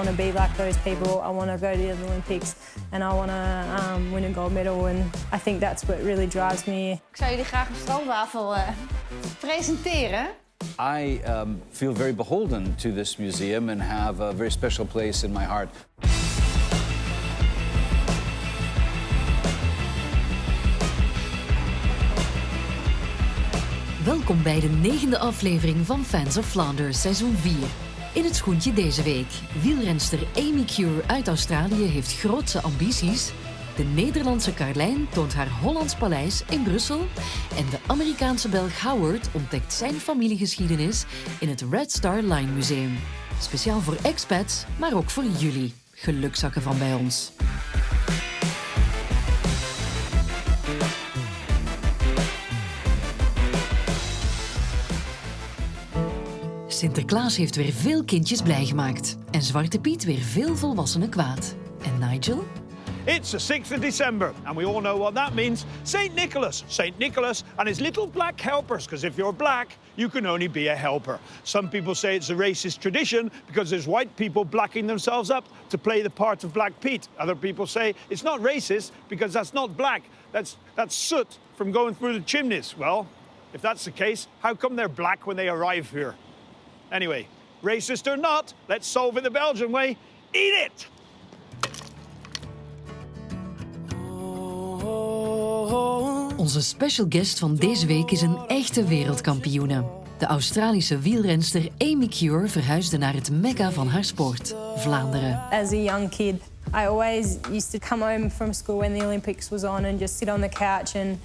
want to be like those people. I want to go to the Olympics and I want to win a gold medal. And I think that's what really drives me. Ik zou jullie graag een stroopwafel presenteren. I feel very beholden to this museum and have a very special place in my heart. Welkom bij de 9e aflevering van Fans of Flanders, seizoen 4. In het schoentje deze week. Wielrenster Amy Cure uit Australië heeft grootse ambities. De Nederlandse Carlijn toont haar Hollands paleis in Brussel. En de Amerikaanse Belg Howard ontdekt zijn familiegeschiedenis in het Red Star Line Museum. Speciaal voor expats, maar ook voor jullie. Gelukzakken van bij ons. Sinterklaas heeft weer veel kindjes blij gemaakt. En Zwarte Piet weer veel volwassenen kwaad. En Nigel? It's the 6th of December, and we all know what that means. St. Nicholas. St. Nicholas and his little black helpers, because if you're black, you can only be a helper. Some people say it's a racist tradition because there's white people blacking themselves up to play the part of Black Pete. Other people say it's not racist because that's not black. That's soot from going through the chimneys. Well, if that's the case, how come they're black when they arrive here? Anyway, racist or not, let's solve it the Belgian way. Eat it! Onze special guest van deze week is een echte wereldkampioene. De Australische wielrenster Amy Cure verhuisde naar het mekka van haar sport, Vlaanderen. As a young kid, I always used to come home from school when the Olympics was on and just sit on the couch and,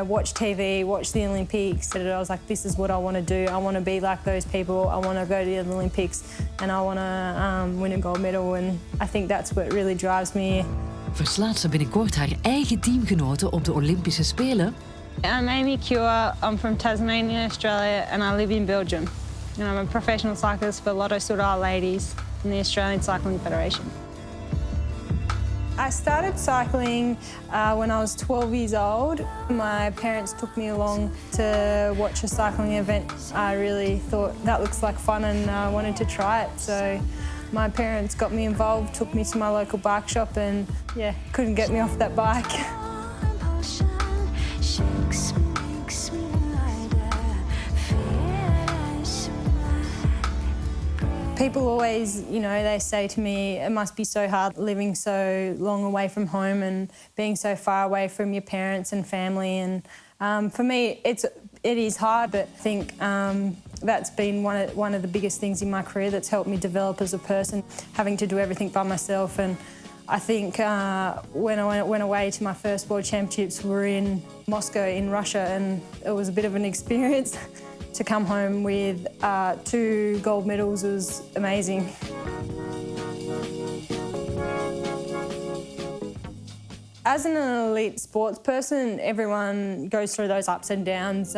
watch TV, watch the Olympics. And I was like, this is what I want to do. I want to be like those people. I want to go to the Olympics and I want to win a gold medal. And I think that's what really drives me. Verslaat ze binnenkort haar eigen teamgenoten op de Olympische Spelen? I'm Amy Cure. I'm from Tasmania, Australia, and I live in Belgium. And I'm a professional cyclist for Lotto Soudal Ladies in the Australian Cycling Federation. I started cycling when I was 12 years old. My parents took me along to watch a cycling event. I really thought that looks like fun and I wanted to try it. So my parents got me involved, took me to my local bike shop and couldn't get me off that bike. People always, they say to me, it must be so hard living so long away from home and being so far away from your parents and family. And for me, it is hard, but I think that's been one of the biggest things in my career that's helped me develop as a person, having to do everything by myself. And I think when I went away to my first World Championships, we were in Moscow in Russia, and it was a bit of an experience. To come home with 2 gold medals was amazing. As an elite sports person, everyone goes through those ups and downs.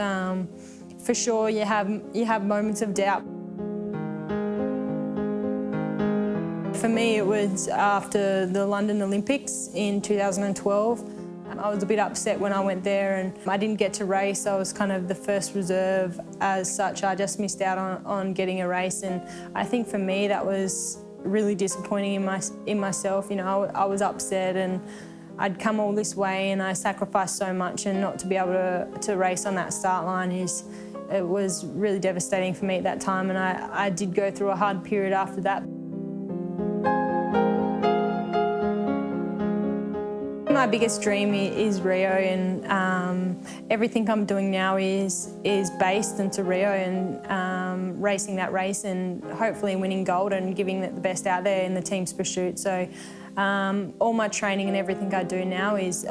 For sure, you have moments of doubt. For me, it was after the London Olympics in 2012. I was a bit upset when I went there and I didn't get to race. I was kind of the first reserve as such. I just missed out on getting a race, and I think for me that was really disappointing in myself. I was upset and I'd come all this way and I sacrificed so much, and not to be able to race on that start line it was really devastating for me at that time, and I did go through a hard period after that. My biggest dream is Rio, and everything I'm doing now is based into Rio and racing that race and hopefully winning gold and giving it the best out there in the team's pursuit. So all my training and everything I do now is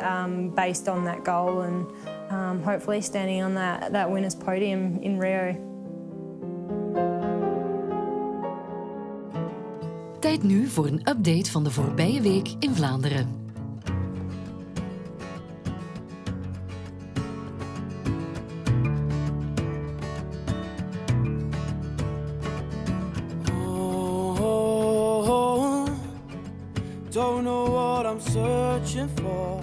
based on that goal and hopefully standing on that winner's podium in Rio. Tijd nu voor een update van de voorbije week in Vlaanderen. Don't know what I'm searching for.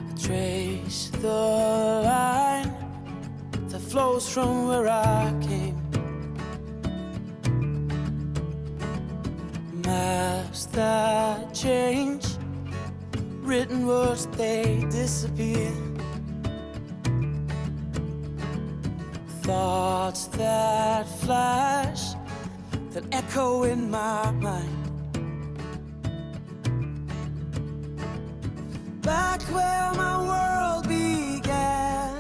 I trace the line that flows from where I came. Maps that change, written words they disappear. Thoughts that flash, that echo in my mind. Back where my world began.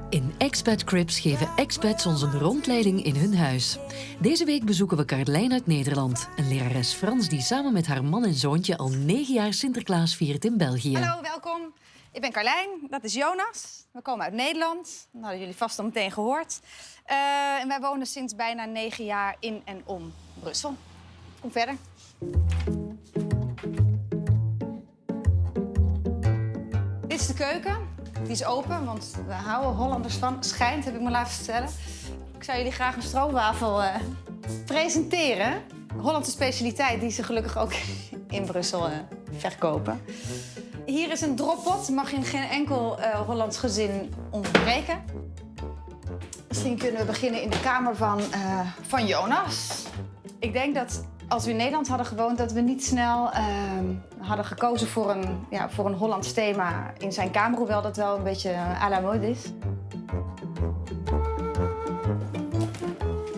In Expat Cribs geven expats ons een rondleiding in hun huis. Deze week bezoeken we Carlijn uit Nederland, een lerares Frans die samen met haar man en zoontje al 9 jaar Sinterklaas viert in België. Hallo, welkom. Ik ben Carlijn, dat is Jonas. We komen uit Nederland. Dat hadden jullie vast al meteen gehoord. En wij wonen sinds bijna 9 jaar in en om Brussel. Kom verder. Dit is de keuken. Die is open, want daar houden Hollanders van. Schijnt, heb ik me laten vertellen. Ik zou jullie graag een stroopwafel presenteren. Een Hollandse specialiteit die ze gelukkig ook in Brussel verkopen. Hier is een droppot. Mag in geen enkel Hollands gezin ontbreken. Misschien kunnen we beginnen in de kamer van Jonas. Ik denk dat als we in Nederland hadden gewoond, dat we niet snel hadden gekozen voor een Hollands thema in zijn kamer. Hoewel dat wel een beetje à la mode is.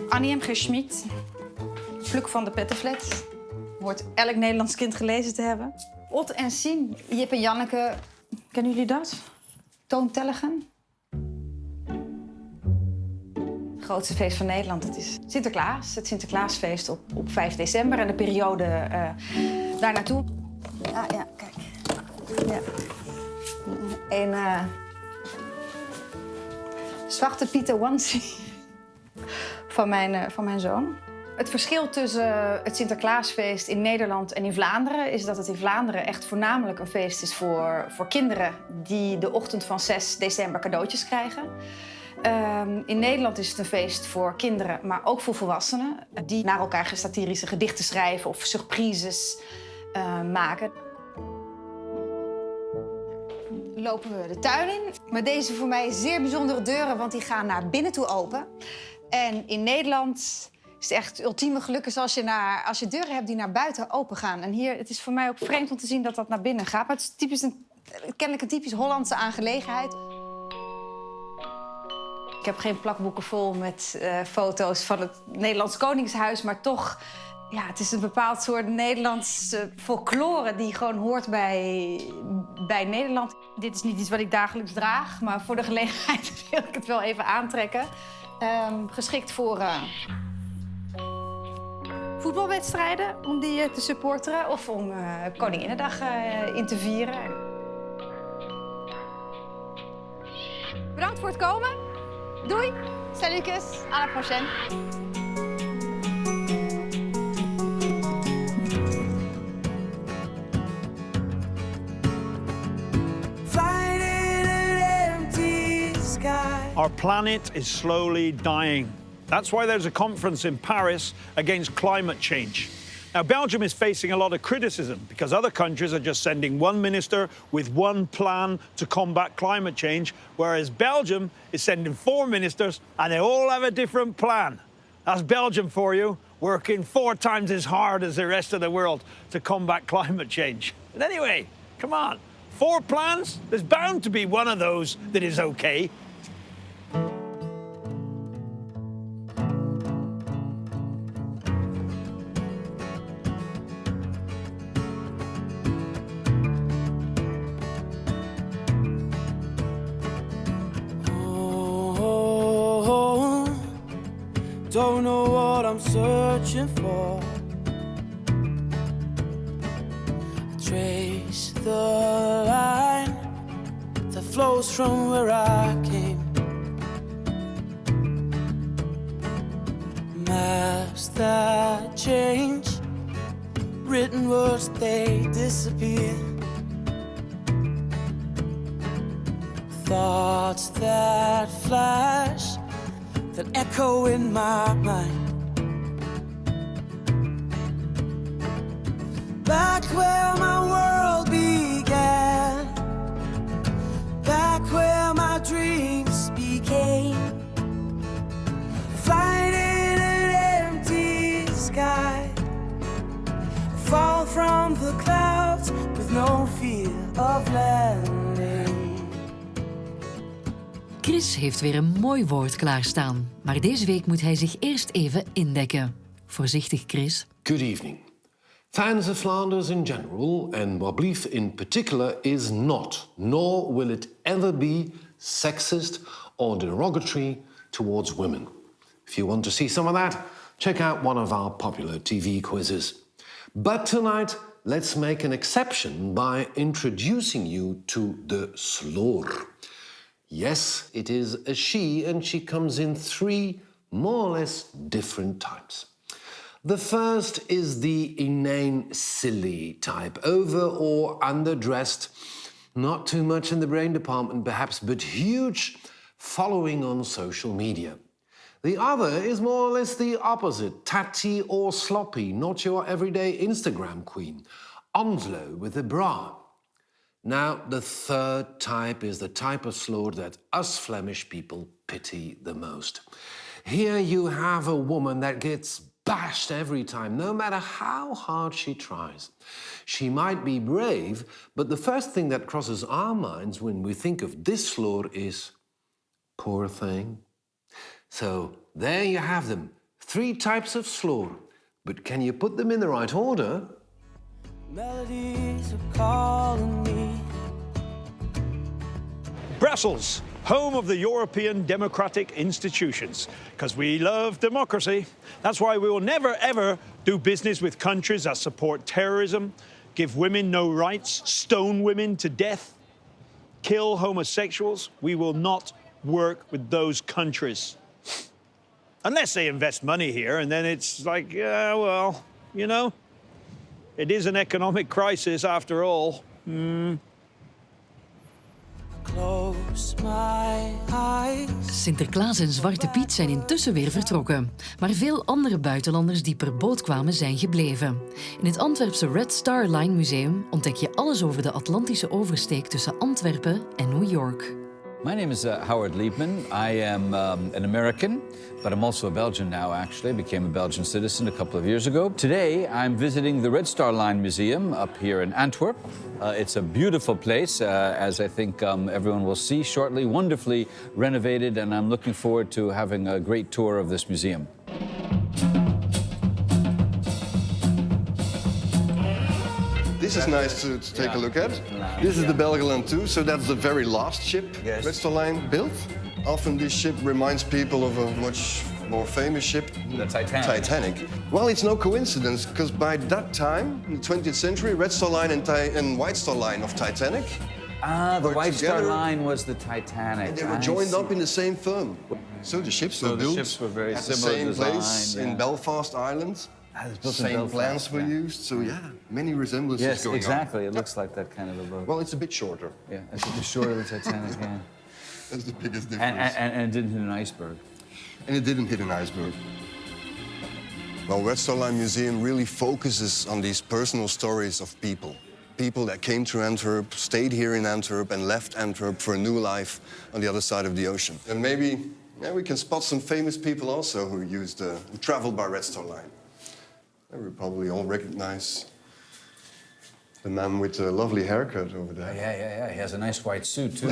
Annie M. G. Schmid, Pluk van de Pettenflat. Hoort elk Nederlands kind gelezen te hebben. Ot en Sien, Jip en Janneke. Kennen jullie dat? Toon Tellegen. Het grootste feest van Nederland, dat is Sinterklaas. Het Sinterklaasfeest op 5 december en de periode daar naartoe. Ja, kijk. Ja. Een zwarte Pieter onesie van mijn zoon. Het verschil tussen het Sinterklaasfeest in Nederland en in Vlaanderen is dat het in Vlaanderen echt voornamelijk een feest is voor kinderen die de ochtend van 6 december cadeautjes krijgen. In Nederland is het een feest voor kinderen, maar ook voor volwassenen die naar elkaar satirische gedichten schrijven of surprises maken. Lopen we de tuin in met deze voor mij zeer bijzondere deuren, want die gaan naar binnen toe open. En in Nederland is het echt het ultieme geluk is als je deuren hebt die naar buiten open gaan. En hier, het is voor mij ook vreemd om te zien dat dat naar binnen gaat. Maar het is kennelijk een typisch Hollandse aangelegenheid. Ik heb geen plakboeken vol met foto's van het Nederlands Koningshuis, maar toch, ja, het is een bepaald soort Nederlandse folklore die gewoon hoort bij Nederland. Dit is niet iets wat ik dagelijks draag, maar voor de gelegenheid wil ik het wel even aantrekken. Geschikt voor voetbalwedstrijden, om die te supporteren of om Koninginnedag in te vieren. Bedankt voor het komen. Doei, salutjes, à la prochaine. Flying in an empty sky. Our planet is slowly dying. That's why there's a conference in Paris against climate change. Now, Belgium is facing a lot of criticism because other countries are just sending one minister with one plan to combat climate change, whereas Belgium is sending 4 ministers and they all have a different plan. That's Belgium for you, working 4 times as hard as the rest of the world to combat climate change. But anyway, come on, 4 plans? There's bound to be one of those that is okay. Don't know what I'm searching for. I trace the line that flows from where I came. Maps that change, written words they disappear. Thoughts that flash, that echo in my mind. Back where my world began, back where my dreams became. Flying in an empty sky, far on the clouds with no fear of landing. Chris heeft weer een mooi woord klaarstaan, maar deze week moet hij zich eerst even indekken. Voorzichtig, Chris. Good evening. Fans of Flanders in general, and Wabblief in particular, is not, nor will it ever be, sexist or derogatory towards women. If you want to see some of that, check out one of our popular TV quizzes. But tonight, let's make an exception by introducing you to the sloor. Yes, it is a she, and she comes in 3 more or less different types. The first is the inane, silly type, over or underdressed, not too much in the brain department perhaps, but huge following on social media. The other is more or less the opposite, tatty or sloppy, not your everyday Instagram queen, Onslow with a bra. Now, the third type is the type of sloor that us Flemish people pity the most. Here you have a woman that gets bashed every time, no matter how hard she tries. She might be brave, but the first thing that crosses our minds when we think of this sloor is, poor thing. So there you have them, 3 types of sloor. But can you put them in the right order? Melodies are calling me. Brussels, home of the European democratic institutions, because we love democracy. That's why we will never, ever do business with countries that support terrorism, give women no rights, stone women to death, kill homosexuals. We will not work with those countries. Unless they invest money here, and then it's like, yeah, well, you know, it is an economic crisis after all. Close my eyes. Sinterklaas en Zwarte Piet zijn intussen weer vertrokken. Maar veel andere buitenlanders die per boot kwamen zijn gebleven. In het Antwerpse Red Star Line Museum ontdek je alles over de Atlantische oversteek tussen Antwerpen en New York. My name is Howard Liebman. I am an American, but I'm also a Belgian now, actually. I became a Belgian citizen a couple of years ago. Today, I'm visiting the Red Star Line Museum up here in Antwerp. It's a beautiful place, as I think everyone will see shortly, wonderfully renovated, and I'm looking forward to having a great tour of this museum. This is nice to take a look at. This is the Belgeland 2, so that's the very last ship Red Star Line built. Often this ship reminds people of a much more famous ship, The Titanic. Well, it's no coincidence, because by that time, in the 20th century, Red Star Line and White Star Line of Titanic. The White Star together, Line was the Titanic. And they were joined up in the same firm. So the ships were built ships were very at the similar same design, place in Belfast, Ireland. Same plans were used, so yeah, many resemblances Yes, going exactly. on. It looks like that kind of a boat. Well, it's a bit shorter. Yeah, it's a bit shorter than Titanic, yeah. That's the biggest difference. And it didn't hit an iceberg. And it didn't hit an iceberg. Well, Red Star Line Museum really focuses on these personal stories of people. People that came to Antwerp, stayed here in Antwerp, and left Antwerp for a new life on the other side of the ocean. And maybe we can spot some famous people also who traveled by Red Star Line. We probably all recognize the man with the lovely haircut over there. Yeah. He has a nice white suit, too.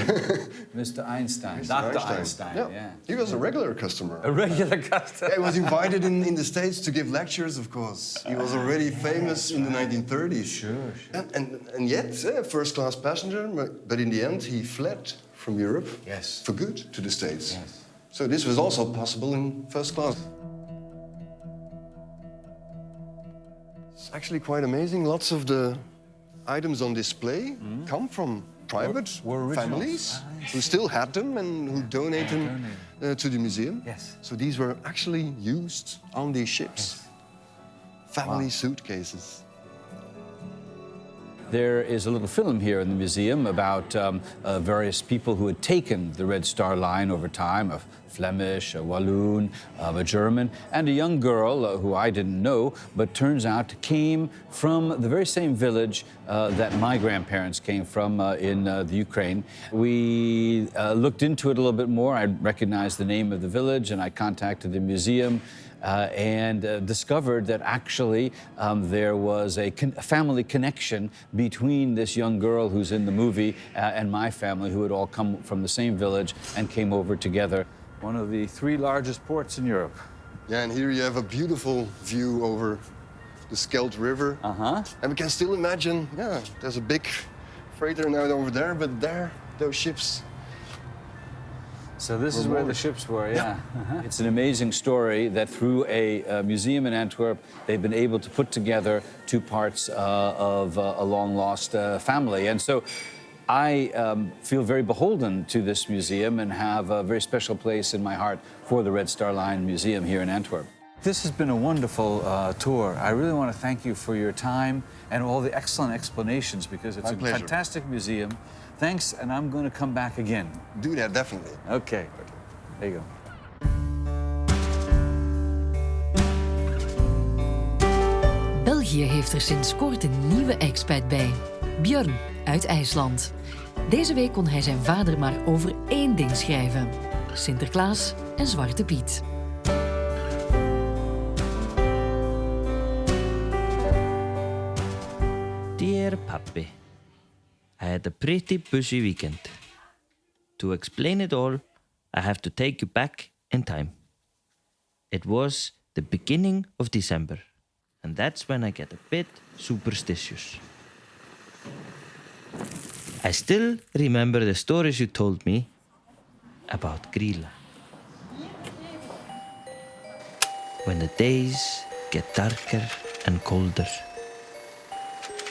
Mr. Einstein. Dr. Einstein, yeah. He was a regular customer. A regular customer. Yeah, he was invited in the States to give lectures, of course. He was already famous in the 1930s. Sure. And yet, first-class passenger, but in the end, he fled from Europe for good to the States. Yes. So this was also possible in first class. It's actually quite amazing. Lots of the items on display come from private families who still had them and who donate them to the museum. Yes. So these were actually used on these ships. Family suitcases. There is a little film here in the museum about various people who had taken the Red Star Line over time, a Flemish, a Walloon, a German, and a young girl who I didn't know, but turns out came from the very same village that my grandparents came from in the Ukraine. We looked into it a little bit more. I recognized the name of the village, and I contacted the museum. and discovered that actually there was a family connection between this young girl who's in the movie and my family, who had all come from the same village and came over together. One of the 3 largest ports in Europe. Yeah, and here you have a beautiful view over the Scheldt River. Uh-huh. And we can still imagine, yeah, there's a big freighter now over there, but there, those ships. So this is where the ships were, yeah. Uh-huh. It's an amazing story that through a museum in Antwerp, they've been able to put together 2 parts of a long-lost family. And so I feel very beholden to this museum and have a very special place in my heart for the Red Star Line Museum here in Antwerp. This has been a wonderful tour. I really want to thank you for your time and all the excellent explanations, because it's a fantastic museum. Thanks, and I'm going to come back again. Do that, definitely. Okay. There you go. België heeft er sinds kort een nieuwe expat bij. Björn uit IJsland. Deze week kon hij zijn vader maar over 1 ding schrijven: Sinterklaas en Zwarte Piet. Dear Papi, I had a pretty busy weekend. To explain it all, I have to take you back in time. It was the beginning of December, and that's when I get a bit superstitious. I still remember the stories you told me about Grilla. When the days get darker and colder,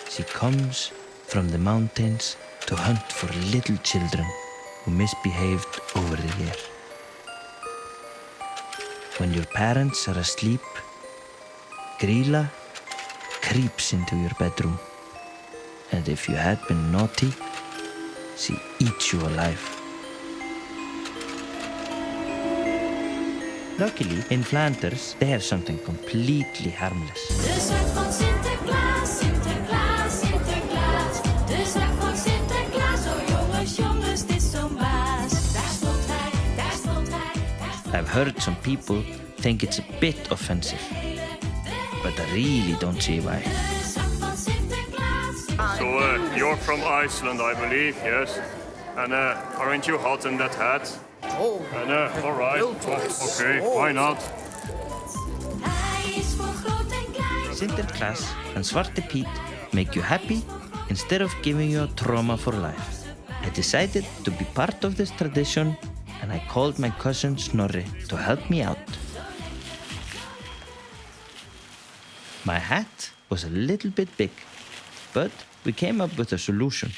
she comes from the mountains to hunt for little children who misbehaved over the year. When your parents are asleep, Grilla creeps into your bedroom, and if you had been naughty, she eats you alive. Luckily, in Flanders, they have something completely harmless. De zak van Sinterklaas, Sinterklaas, Sinterklaas. De zak van Sinterklaas, oh jongens, jongens, dit is zo'n baas. Daar stond hij, daar stond hij, daar stond hij. I've heard some people think it's a bit offensive, but I really don't see why. De zak van Sinterklaas. So you're from Iceland, I believe, yes? And aren't you hot in that hat? Oh, And all right, okay, why not? Hij is voor groot en klein. Sinterklaas and Zwarte Piet make you happy instead of giving you a trauma for life. I decided to be part of this tradition, and I called my cousin Snorri to help me out. My hat was a little bit big, but we came up with a solution.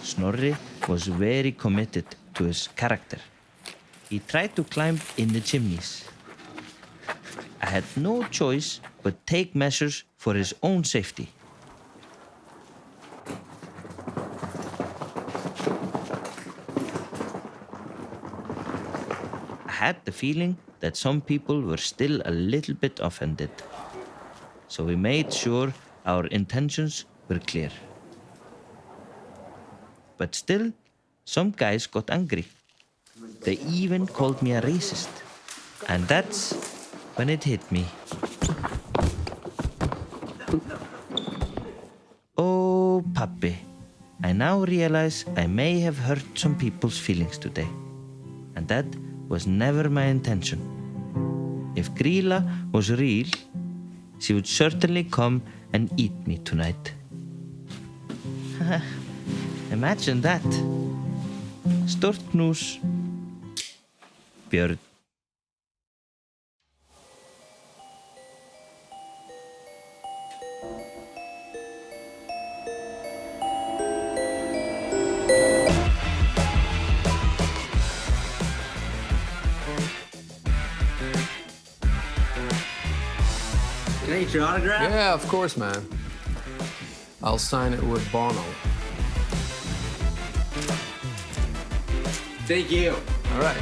Snorri was very committed to his character. He tried to climb in the chimneys. I had no choice but take measures for his own safety. I had the feeling that some people were still a little bit offended. So we made sure our intentions were clear. But still, some guys got angry. They even called me a racist. And that's when it hit me. Oh, Papi, I now realize I may have hurt some people's feelings today. And that was never my intention. If Grilla was real, she would certainly come and eat me tonight. Imagine that. Stort knús, Björn. Can I get your autograph? Yeah, of course, man. I'll sign it with Bono. Thank you. All right.